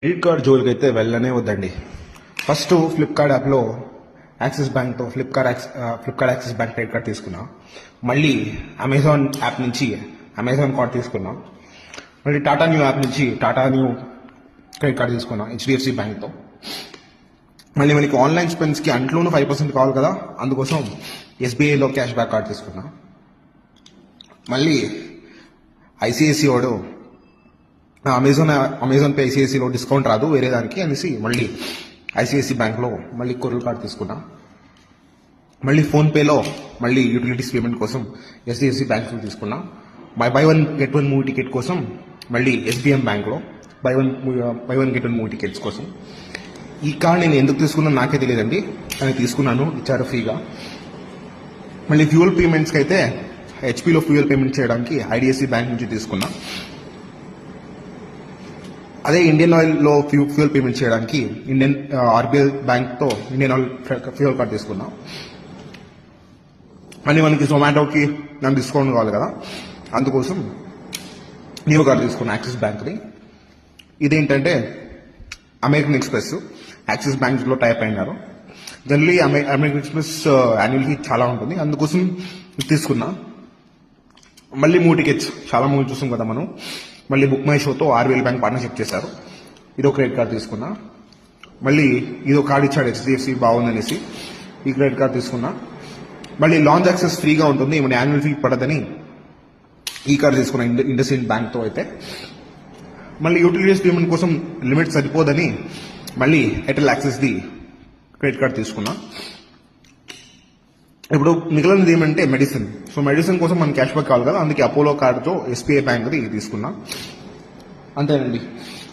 Credit card జోలికి అయితే వెళ్ళనే వద్దండి. ఫస్ట్ ఫ్లిప్కార్ట్ యాప్లో యాక్సిస్ బ్యాంక్తో Flipkart Axis bank credit card తీసుకున్నా. మళ్ళీ అమెజాన్ యాప్ నుంచి అమెజాన్ కార్డ్ తీసుకున్నా. మళ్ళీ టాటా న్యూ యాప్ నుంచి టాటా న్యూ క్రెడిట్ కార్డ్ తీసుకున్నా హెచ్డిఎఫ్సి బ్యాంక్తో. మళ్ళీ మనకి ఆన్లైన్ స్పెండ్స్కి అంట్లోనూ 5% కావాలి కదా, అందుకోసం ఎస్బీఐలో క్యాష్ బ్యాక్ కార్డ్ తీసుకున్నా. మళ్ళీ ఐసిఐసి వాడు అమెజాన్ పే ఐసిఐసిలో డిస్కౌంట్ రాదు వేరే దానికి అనేసి మళ్ళీ ఐసిఐసి బ్యాంక్లో మళ్ళీ కొర్రల్ కార్డ్ తీసుకున్నా. మళ్ళీ ఫోన్పేలో మళ్ళీ యూటిలిటీస్ పేమెంట్ కోసం ఎస్డిఎఫ్సి బ్యాంక్లో తీసుకున్నా. By one get one movie ticket కోసం మళ్ళీ ఎస్బిఎం బ్యాంక్లో by one get one movie tickets కోసం. ఈ కార్డ్ నేను ఎందుకు తీసుకున్నాను నాకే తెలియదండి, కానీ తీసుకున్నాను, ఇచ్చారు ఫ్రీగా. మళ్ళీ ఫ్యూయల్ పేమెంట్స్కి అయితే హెచ్పిలో ఫ్యూయల్ పేమెంట్ చేయడానికి ఐడిఎఫ్సి బ్యాంక్ నుంచి తీసుకున్నా. అదే ఇండియన్ ఆయిల్లో ఫ్యూయల్ పేమెంట్ చేయడానికి ఇండియన్ ఆర్బీఐ బ్యాంక్తో ఇండియన్ ఆయిల్ ఫ్యూయల్ కార్డ్ తీసుకున్నా. మళ్ళీ మనకి జొమాటోకి నాకు డిస్కౌంట్ కావాలి కదా, అందుకోసం న్యూ కార్డ్ తీసుకున్నా యాక్సిస్ బ్యాంక్ని. ఇదేంటంటే అమెరికన్ ఎక్స్ప్రెస్ యాక్సిస్ బ్యాంక్లో టైప్ అయినారు. Generally American Express annual fee చాలా ఉంటుంది, అందుకోసం తీసుకున్నా. మళ్ళీ మూవీ టికెట్స్ చాలా మూవీ చూసాం కదా మనం. మళ్ళీ బుక్ మై షోతో ఆర్బీఎల్ బ్యాంక్ పార్ట్నర్షిప్ చేశారు. ఇదో క్రెడిట్ కార్డ్ తీసుకున్నా. మళ్ళీ ఇదో కార్డ్ ఇచ్చాడు హెచ్డిఎఫ్సి బాగుందనేసి ఈ క్రెడిట్ కార్డ్ తీసుకున్నా. మళ్ళీ లాంచ్ యాక్సెస్ ఫ్రీగా ఉంటుంది, మన యాన్యువల్ ఫీ పడదని ఈ కార్డ్ తీసుకున్నా ఇండస్ఇండ్ బ్యాంక్తో అయితే. మళ్ళీ యూటిలిటీస్ పేమెంట్ కోసం లిమిట్ సరిపోదని మళ్ళీ ఎయిర్టెల్ యాక్సెస్ది క్రెడిట్ కార్డ్ తీసుకున్నా. ఇప్పుడు మిగిలినది ఏమంటే మెడిసిన్. సో మెడిసిన్ కోసం మనం క్యాష్ బ్యాక్ కావాలి కదా, అందుకే అపోలో కార్డుతో ఎస్బీఐ బ్యాంక్ది తీసుకున్నా. అంతేనండి.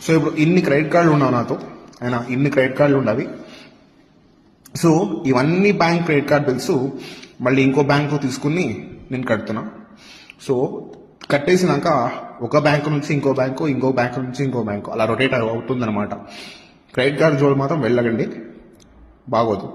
సో ఇప్పుడు ఇన్ని క్రెడిట్ కార్డులు ఉన్నావు నాతో, అయినా ఇన్ని క్రెడిట్ కార్డులు ఉండవి. సో ఇవన్నీ బ్యాంక్ క్రెడిట్ కార్డ్ బిల్స్ మళ్ళీ ఇంకో బ్యాంక్తో తీసుకుని నేను కడుతున్నా. సో కట్టేసినాక ఒక బ్యాంకు నుంచి ఇంకో బ్యాంకు, ఇంకో బ్యాంకు నుంచి ఇంకో బ్యాంకు అలా రొటేట్ అవుతుందన్నమాట. క్రెడిట్ కార్డ్ జోలు మాత్రం వెళ్ళకండి, బాగోదు.